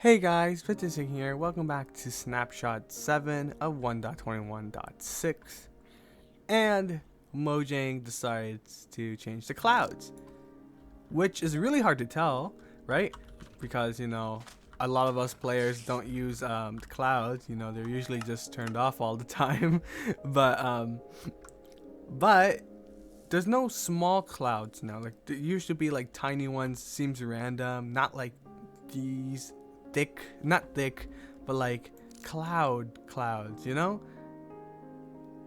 Hey guys, Vivtorsing here. Welcome back to Snapshot 7 of 1.21.6. And Mojang decides to change the clouds, which is really hard to tell, right? Because, a lot of us players don't use the clouds. They're usually just turned off all the time. but there's no small clouds now. Like, there used to be like tiny ones, seems random, not like these thick, not thick, but like clouds,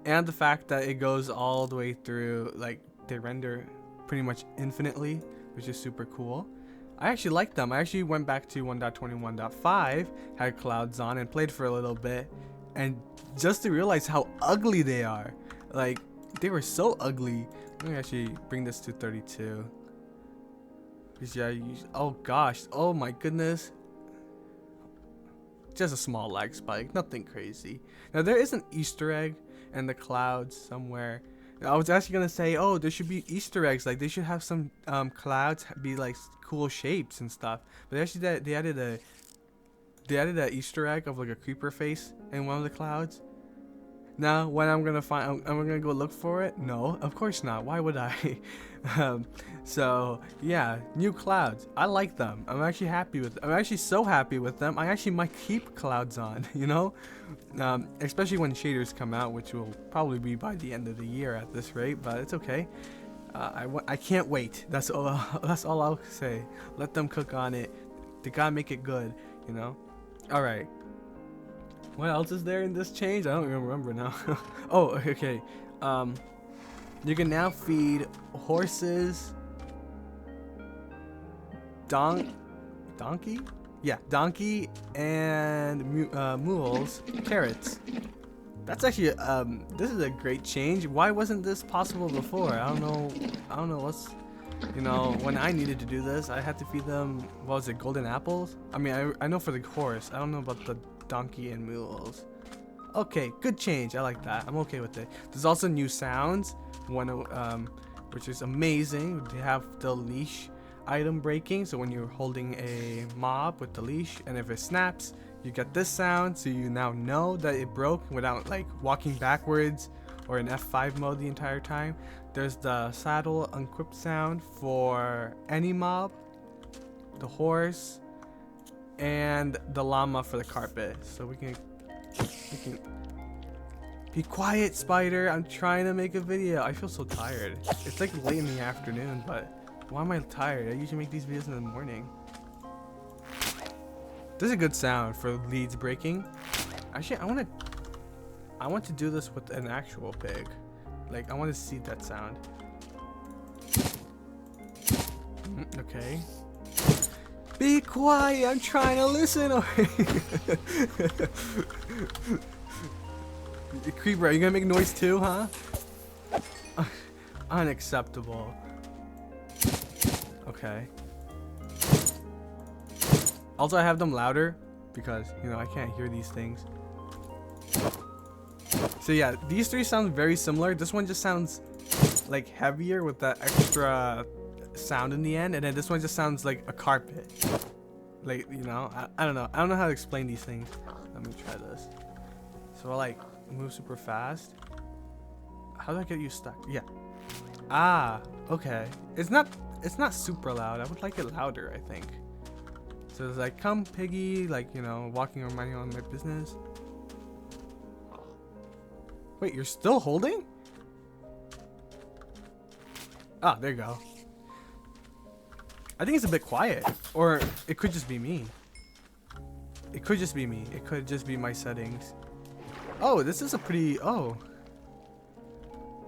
and the fact that it goes all the way through, like they render pretty much infinitely, which is super cool. I actually like them. I actually went back to 1.21.5, had clouds on and played for a little bit, and just to realize how ugly they are. Like, they were so ugly. Let me actually bring this to 32. Oh gosh, oh my goodness. Just a small lag spike, nothing crazy. Now there is an Easter egg in the clouds somewhere. I was actually gonna say, oh, there should be Easter eggs. Like, they should have some clouds be like cool shapes and stuff. But actually, they added a Easter egg of like a creeper face in one of the clouds. Now, when I'm gonna go look for it? No, of course not. Why would I? So yeah, new clouds. I like them. I'm actually happy with them. I'm actually so happy with them. I actually might keep clouds on. Especially when shaders come out, which will probably be by the end of the year at this rate. But it's okay. I can't wait. That's all. That's all I'll say. Let them cook on it. They gotta make it good. All right. What else is there in this change? I don't even remember now. Oh, okay. You can now feed horses, donkey? Yeah, donkey and mules carrots. That's actually this is a great change. Why wasn't this possible before? I don't know what's, when I needed to do this, I had to feed them, what was it, golden apples? I mean, I know for the horse. I don't know about the donkey and mules. Okay, good change. I like that. I'm okay with it. There's also new sounds, which is amazing. They have the leash item breaking, so when you're holding a mob with the leash and if it snaps, you get this sound, so you now know that it broke without like walking backwards or in F5 mode the entire time. There's the saddle unequip sound for any mob, the horse, and the llama for the carpet. So we can be quiet, spider. I'm trying to make a video. I feel so tired. It's like late in the afternoon, but why am I tired? I usually make these videos in the morning. This is a good sound for leads breaking. Actually, I want to do this with an actual pig. Like, I want to see that sound. Okay. Be quiet, I'm trying to listen. Creeper, are you gonna make noise too, huh? Unacceptable. Okay. Also, I have them louder because, I can't hear these things. So yeah, these three sound very similar. This one just sounds like heavier with that extra sound in the end, and then this one just sounds like a carpet. Like, I don't know. I don't know how to explain these things. Let me try this. So I like move super fast. How do I get you stuck? Yeah. Ah, okay. It's not super loud. I would like it louder, I think. So it's like, come piggy, like, walking or minding on my business. Wait, you're still holding? Ah, there you go. I think it's a bit quiet, or it could just be me. It could just be me. It could just be my settings. Oh, this is a pretty, oh.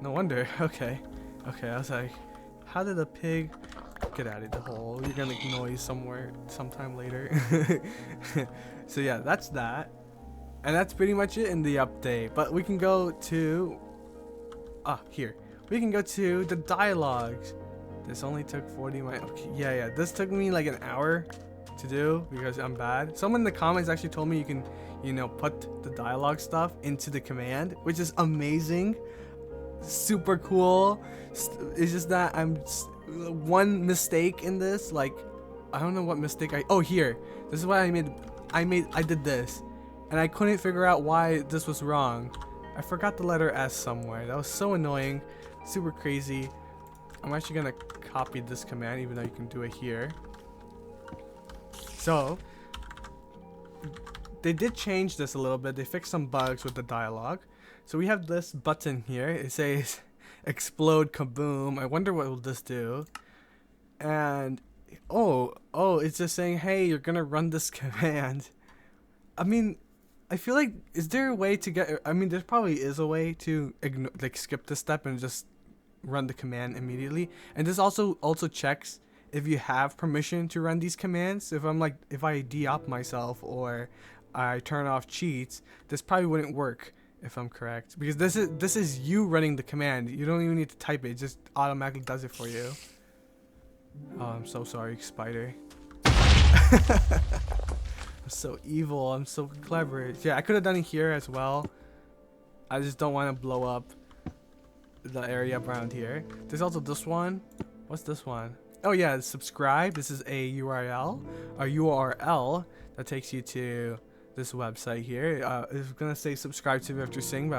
No wonder. Okay. I was like, how did a pig get out of the hole? You're gonna make noise sometime later. So yeah, that's that. And that's pretty much it in the update. But we can go to, here. We can go to the dialogues. This only took 40 minutes. Okay, yeah. This took me like an hour to do because I'm bad. Someone in the comments actually told me you can, put the dialogue stuff into the command, which is amazing. Super cool. It's just that I'm one mistake in this. Like, I don't know what mistake oh, here. This is why I made I did this, and I couldn't figure out why this was wrong. I forgot the letter S somewhere. That was so annoying, super crazy. I'm actually gonna copy this command, even though you can do it here. So they did change this a little bit. They fixed some bugs with the dialogue. So we have this button here. It says explode kaboom. I wonder what will this do. And oh, it's just saying, hey, you're gonna run this command. I mean, I feel like, is there a way to get, I mean, there probably is a way to skip this step and just run the command immediately. And this also checks if you have permission to run these commands. If I de-op myself or I turn off cheats, this probably wouldn't work if I'm correct, because this is you running the command. You don't even need to type it, it just automatically does it for you. Oh, I'm so sorry, spider. I'm so evil, I'm so clever. Yeah, I could have done it here as well. I just don't want to blow up the area around here. There's also this one. What's this one? Oh yeah, subscribe. This is a URL that takes you to this website here. I was gonna say subscribe to Vivtorsing, but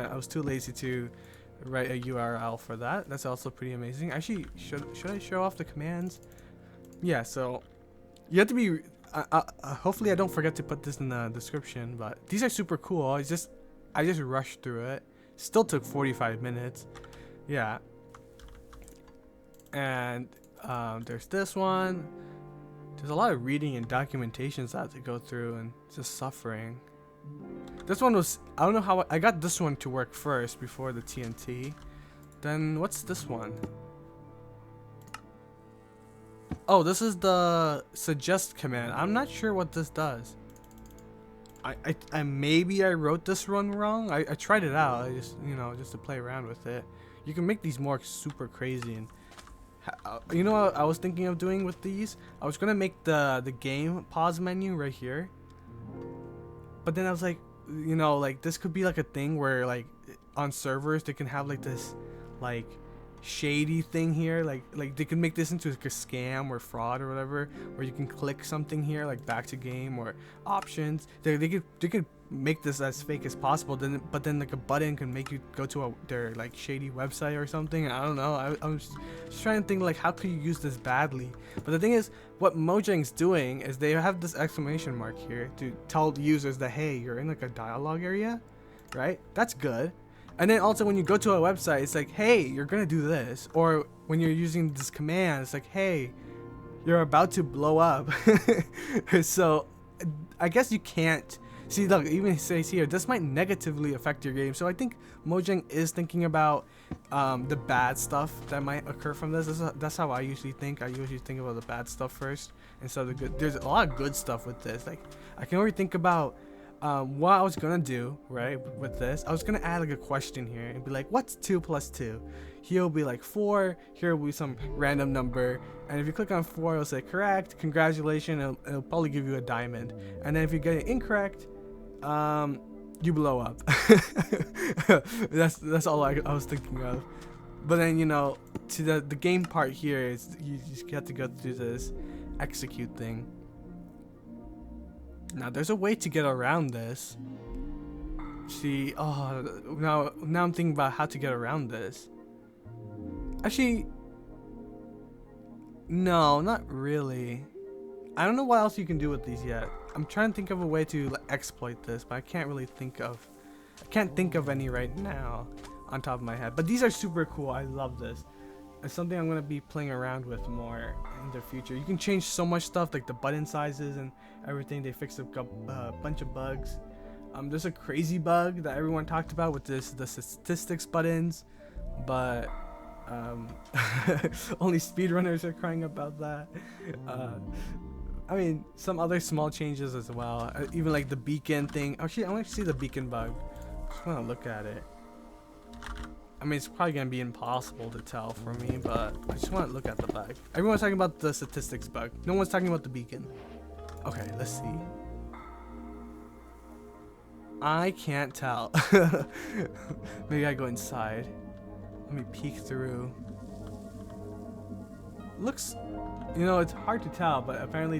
I was too lazy to write a URL for that. That's also pretty amazing. Actually, should I show off the commands? Yeah, so you have to be hopefully I don't forget to put this in the description, but these are super cool. I just rushed through it. Still took 45 minutes. Yeah. And there's this one. There's a lot of reading and documentations I have to go through and just suffering. This one was, I don't know how, I got this one to work first before the TNT. Then what's this one? Oh, this is the suggest command. I'm not sure what this does. I maybe I wrote this one wrong. I tried it out. I just, just to play around with it. You can make these more super crazy. And you know what I was thinking of doing with these? I was gonna make the game pause menu right here. But then I was like, this could be like a thing where like on servers they can have like this like shady thing here, like they can make this into like a scam or fraud or whatever, where you can click something here like back to game or options. They could make this as fake as possible, but then like a button can make you go to their like shady website or something. I don't know. I was just trying to think like how could you use this badly. But the thing is, what Mojang's doing is they have this exclamation mark here to tell the users that, hey, you're in like a dialogue area, right? That's good. And then also when you go to a website, it's like, hey, you're gonna do this. Or when you're using this command, it's like, hey, you're about to blow up. So I guess you can't see, look, even it says here, this might negatively affect your game. So I think Mojang is thinking about the bad stuff that might occur from this. That's how I usually think. I usually think about the bad stuff first instead of the good. There's a lot of good stuff with this. Like, I can already think about what I was gonna do, right, with this. I was gonna add like a question here and be like, what's 2 plus 2? Here will be like 4, here will be some random number, and if you click on 4, it'll say correct, congratulations, it'll probably give you a diamond. And then if you get it incorrect, you blow up. that's all I was thinking of. But then, to the game part here is you just have to go through this execute thing. Now there's a way to get around this. See, now I'm thinking about how to get around this. Actually, no, not really. I don't know what else you can do with these yet. I'm trying to think of a way to exploit this, but I can't think of any right now on top of my head. But these are super cool. I love this. It's something I'm gonna be playing around with more in the future. You can change so much stuff, like the button sizes and everything. They fixed a bunch of bugs. There's a crazy bug that everyone talked about with the statistics buttons, but only speedrunners are crying about that. I mean, some other small changes as well. Even like the beacon thing. Actually, I want to see the beacon bug. Just want to look at it. I mean, it's probably going to be impossible to tell for me, but I just want to look at the bug. Everyone's talking about the statistics bug. No one's talking about the beacon. Okay, let's see. I can't tell. Maybe I go inside. Let me peek through. Looks, it's hard to tell, but apparently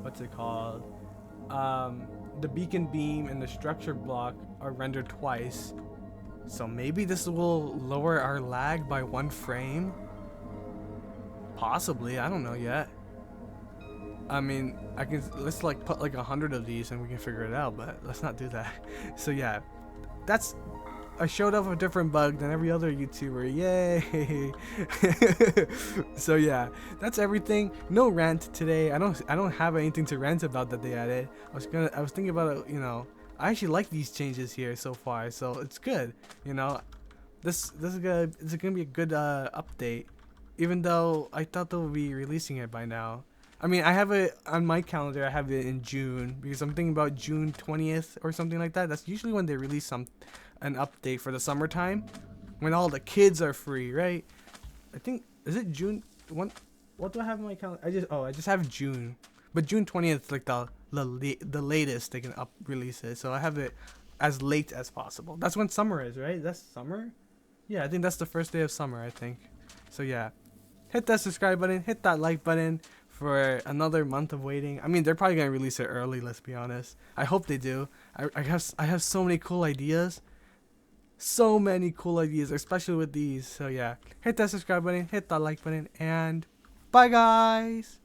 what's it called? the beacon beam and the structure block are rendered twice. So maybe this will lower our lag by 1 frame. Possibly, I don't know yet. I mean, let's like put like 100 of these and we can figure it out, but let's not do that. So yeah, I showed off a different bug than every other YouTuber. Yay! So yeah, that's everything. No rant today. I don't have anything to rant about that they added. I was thinking about it, you know. I actually like these changes here so far, so it's good. You know, this is gonna be a good update. Even though I thought they'll be releasing it by now. I mean, I have it on my calendar. I have it in June because I'm thinking about June 20th or something like that. That's usually when they release an update for the summertime, when all the kids are free, right? I think, is it June? What do I have on my calendar? I just have June, but June 20th is like the latest they can release it. So I have it as late as possible. That's when summer is, right? That's summer. Yeah, I think that's the first day of summer. I think. So yeah, hit that subscribe button, hit that like button for another month of waiting. I mean, they're probably gonna release it early. Let's be honest. I hope they do. I have so many cool ideas. So many cool ideas, especially with these. So yeah, hit that subscribe button, hit that like button, and bye guys.